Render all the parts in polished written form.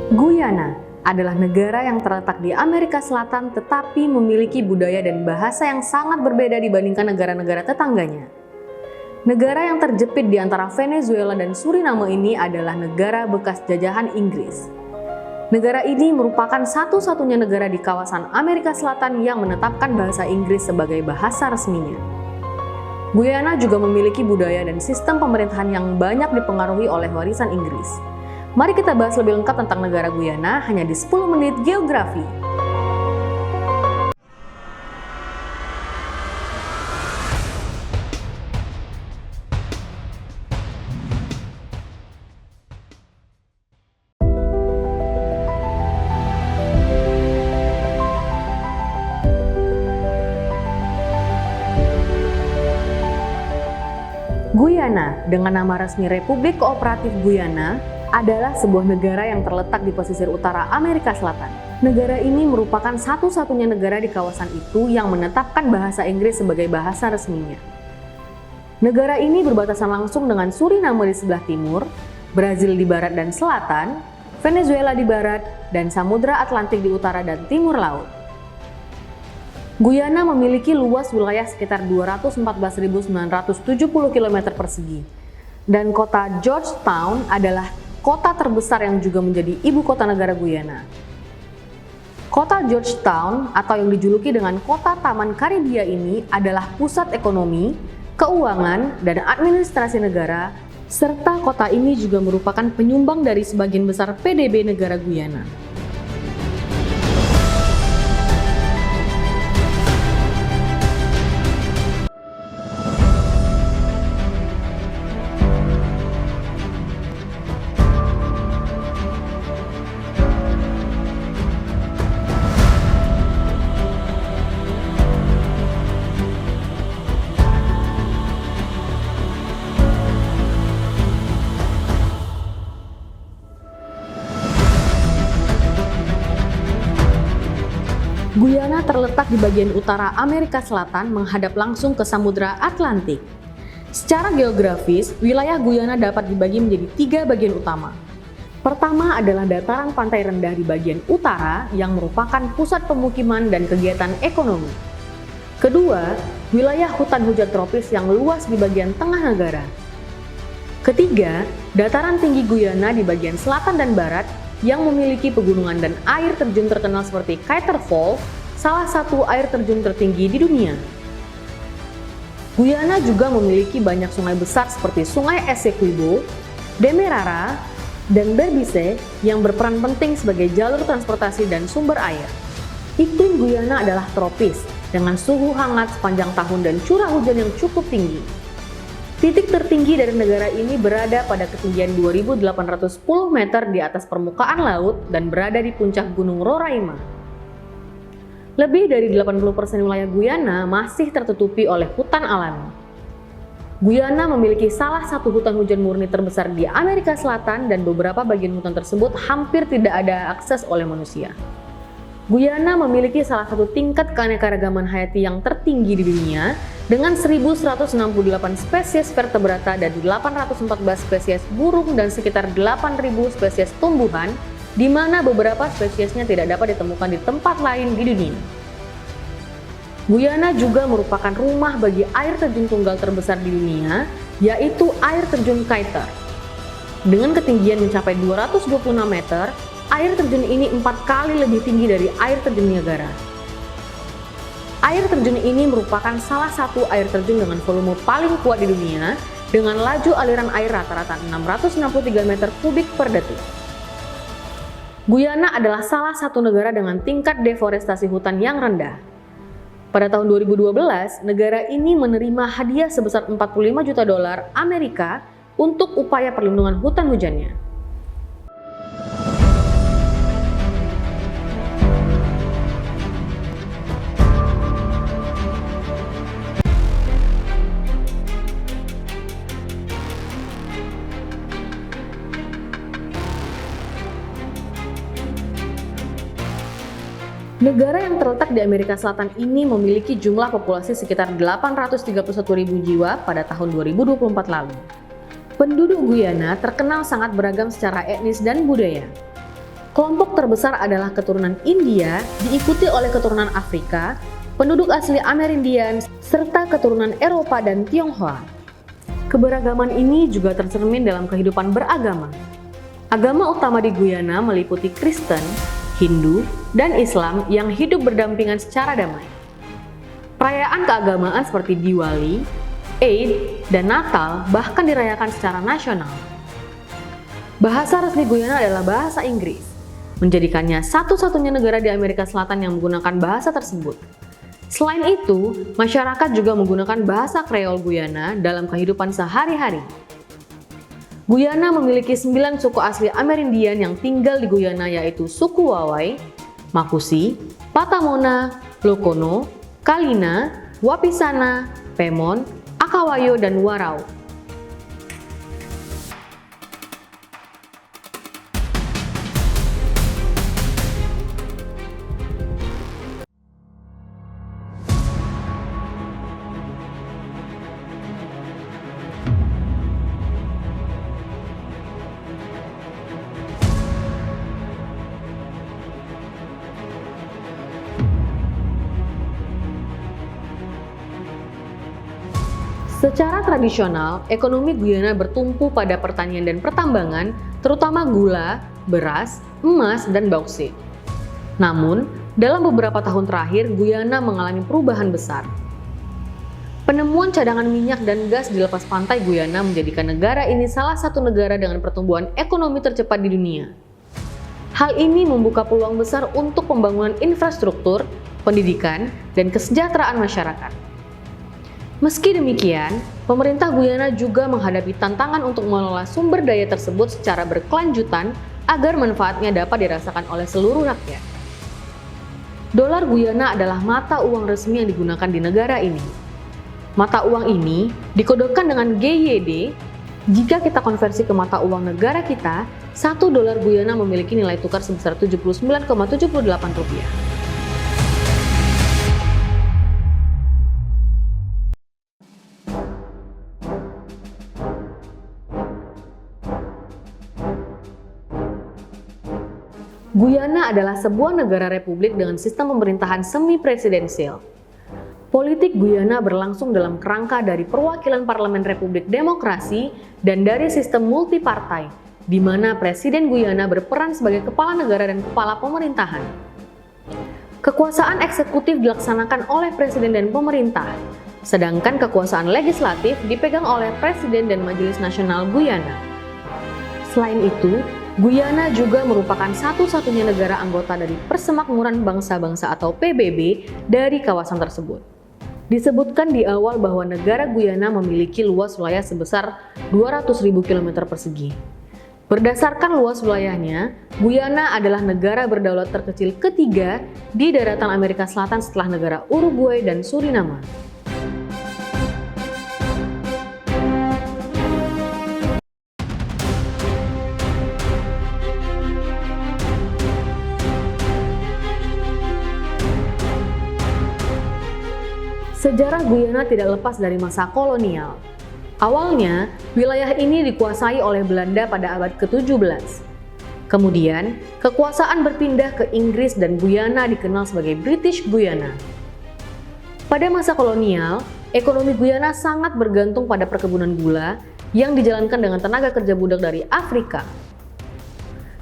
Guyana adalah negara yang terletak di Amerika Selatan tetapi memiliki budaya dan bahasa yang sangat berbeda dibandingkan negara-negara tetangganya. Negara yang terjepit di antara Venezuela dan Suriname ini adalah negara bekas jajahan Inggris. Negara ini merupakan satu-satunya negara di kawasan Amerika Selatan yang menetapkan bahasa Inggris sebagai bahasa resminya. Guyana juga memiliki budaya dan sistem pemerintahan yang banyak dipengaruhi oleh warisan Inggris. Mari kita bahas lebih lengkap tentang negara Guyana hanya di 10 menit geografi. Guyana, dengan nama resmi Republik Kooperatif Guyana, adalah sebuah negara yang terletak di pesisir utara Amerika Selatan. Negara ini merupakan satu-satunya negara di kawasan itu yang menetapkan bahasa Inggris sebagai bahasa resminya. Negara ini berbatasan langsung dengan Suriname di sebelah timur, Brazil di barat dan selatan, Venezuela di barat, dan Samudra Atlantik di utara dan timur laut. Guyana memiliki luas wilayah sekitar 214.970 km persegi, dan kota Georgetown adalah kota terbesar yang juga menjadi ibu kota negara Guyana. Kota Georgetown atau yang dijuluki dengan kota Taman Karibia ini adalah pusat ekonomi, keuangan, dan administrasi negara, serta kota ini juga merupakan penyumbang dari sebagian besar PDB negara Guyana. Guyana terletak di bagian utara Amerika Selatan menghadap langsung ke Samudra Atlantik. Secara geografis, wilayah Guyana dapat dibagi menjadi 3 bagian utama. Pertama adalah dataran pantai rendah di bagian utara yang merupakan pusat pemukiman dan kegiatan ekonomi. Kedua, wilayah hutan hujan tropis yang luas di bagian tengah negara. Ketiga, dataran tinggi Guyana di bagian selatan dan barat yang memiliki pegunungan dan air terjun terkenal seperti Kaiter Falls, salah satu air terjun tertinggi di dunia. Guyana juga memiliki banyak sungai besar seperti Sungai Essequibo, Demerara, dan Berbice yang berperan penting sebagai jalur transportasi dan sumber air. Iklim Guyana adalah tropis dengan suhu hangat sepanjang tahun dan curah hujan yang cukup tinggi. Titik tertinggi dari negara ini berada pada ketinggian 2.810 meter di atas permukaan laut dan berada di puncak Gunung Roraima. Lebih dari 80% wilayah Guyana masih tertutupi oleh hutan alami. Guyana memiliki salah satu hutan hujan murni terbesar di Amerika Selatan dan beberapa bagian hutan tersebut hampir tidak ada akses oleh manusia. Guyana memiliki salah satu tingkat keanekaragaman hayati yang tertinggi di dunia dengan 1.168 spesies vertebrata dan 814 spesies burung dan sekitar 8.000 spesies tumbuhan, di mana beberapa spesiesnya tidak dapat ditemukan di tempat lain di dunia. Guyana juga merupakan rumah bagi air terjun tunggal terbesar di dunia, yaitu air terjun Kaiter. Dengan ketinggian mencapai 226 meter, air terjun ini 4 kali lebih tinggi dari air terjun Niagara. Air terjun ini merupakan salah satu air terjun dengan volume paling kuat di dunia dengan laju aliran air rata-rata 663 meter kubik per detik. Guyana adalah salah satu negara dengan tingkat deforestasi hutan yang rendah. Pada tahun 2012, negara ini menerima hadiah sebesar 45 juta dolar Amerika untuk upaya perlindungan hutan hujannya. Negara yang terletak di Amerika Selatan ini memiliki jumlah populasi sekitar 831.000 jiwa pada tahun 2024 lalu. Penduduk Guyana terkenal sangat beragam secara etnis dan budaya. Kelompok terbesar adalah keturunan India, diikuti oleh keturunan Afrika, penduduk asli Amerindian, serta keturunan Eropa dan Tionghoa. Keberagaman ini juga tercermin dalam kehidupan beragama. Agama utama di Guyana meliputi Kristen, Hindu, dan Islam yang hidup berdampingan secara damai. Perayaan keagamaan seperti Diwali, Eid, dan Natal bahkan dirayakan secara nasional. Bahasa resmi Guyana adalah bahasa Inggris, menjadikannya satu-satunya negara di Amerika Selatan yang menggunakan bahasa tersebut. Selain itu, masyarakat juga menggunakan bahasa Kreol Guyana dalam kehidupan sehari-hari. Guyana memiliki 9 suku asli Amerindian yang tinggal di Guyana, yaitu suku Wawai, Makusi, Patamona, Lokono, Kalina, Wapisana, Pemon, Akawayo, dan Warau. Secara tradisional, ekonomi Guyana bertumpu pada pertanian dan pertambangan, terutama gula, beras, emas, dan bauksit. Namun, dalam beberapa tahun terakhir, Guyana mengalami perubahan besar. Penemuan cadangan minyak dan gas di lepas pantai Guyana menjadikan negara ini salah satu negara dengan pertumbuhan ekonomi tercepat di dunia. Hal ini membuka peluang besar untuk pembangunan infrastruktur, pendidikan, dan kesejahteraan masyarakat. Meski demikian, pemerintah Guyana juga menghadapi tantangan untuk mengelola sumber daya tersebut secara berkelanjutan agar manfaatnya dapat dirasakan oleh seluruh rakyat. Dolar Guyana adalah mata uang resmi yang digunakan di negara ini. Mata uang ini dikodekan dengan GYD. Jika kita konversi ke mata uang negara kita, 1 dolar Guyana memiliki nilai tukar sebesar Rp79,78. Guyana adalah sebuah negara republik dengan sistem pemerintahan semi-presidensial. Politik Guyana berlangsung dalam kerangka dari perwakilan Parlemen Republik Demokrasi dan dari sistem multipartai, di mana Presiden Guyana berperan sebagai kepala negara dan kepala pemerintahan. Kekuasaan eksekutif dilaksanakan oleh Presiden dan pemerintah, sedangkan kekuasaan legislatif dipegang oleh Presiden dan Majelis Nasional Guyana. Selain itu, Guyana juga merupakan satu-satunya negara anggota dari Persemakmuran Bangsa-Bangsa atau PBB dari kawasan tersebut. Disebutkan di awal bahwa negara Guyana memiliki luas wilayah sebesar 200.000 km persegi. Berdasarkan luas wilayahnya, Guyana adalah negara berdaulat terkecil ketiga di daratan Amerika Selatan setelah negara Uruguay dan Suriname. Sejarah Guyana tidak lepas dari masa kolonial. Awalnya, wilayah ini dikuasai oleh Belanda pada abad ke-17. Kemudian, kekuasaan berpindah ke Inggris dan Guyana dikenal sebagai British Guyana. Pada masa kolonial, ekonomi Guyana sangat bergantung pada perkebunan gula yang dijalankan dengan tenaga kerja budak dari Afrika.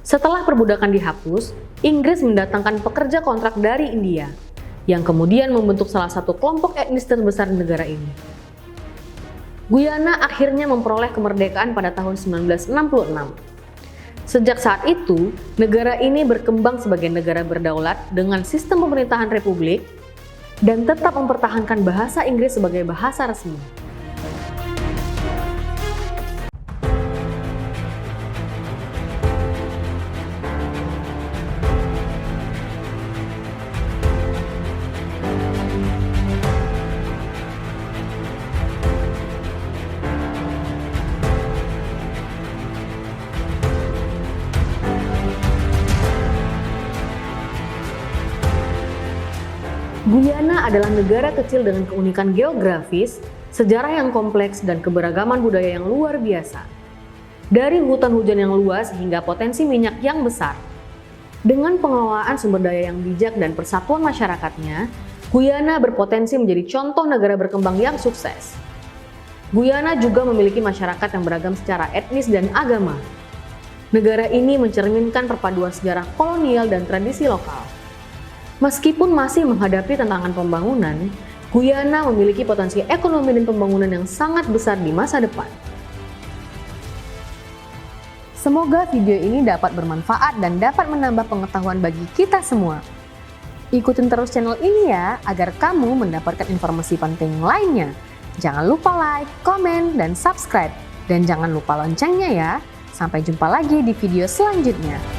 Setelah perbudakan dihapus, Inggris mendatangkan pekerja kontrak dari India, yang kemudian membentuk salah satu kelompok etnis terbesar di negara ini. Guyana akhirnya memperoleh kemerdekaan pada tahun 1966. Sejak saat itu, negara ini berkembang sebagai negara berdaulat dengan sistem pemerintahan republik dan tetap mempertahankan bahasa Inggris sebagai bahasa resmi. Guyana adalah negara kecil dengan keunikan geografis, sejarah yang kompleks, dan keberagaman budaya yang luar biasa. Dari hutan hujan yang luas hingga potensi minyak yang besar. Dengan pengelolaan sumber daya yang bijak dan persatuan masyarakatnya, Guyana berpotensi menjadi contoh negara berkembang yang sukses. Guyana juga memiliki masyarakat yang beragam secara etnis dan agama. Negara ini mencerminkan perpaduan sejarah kolonial dan tradisi lokal. Meskipun masih menghadapi tantangan pembangunan, Guyana memiliki potensi ekonomi dan pembangunan yang sangat besar di masa depan. Semoga video ini dapat bermanfaat dan dapat menambah pengetahuan bagi kita semua. Ikutin terus channel ini ya, agar kamu mendapatkan informasi penting lainnya. Jangan lupa like, komen, dan subscribe. Dan jangan lupa loncengnya ya. Sampai jumpa lagi di video selanjutnya.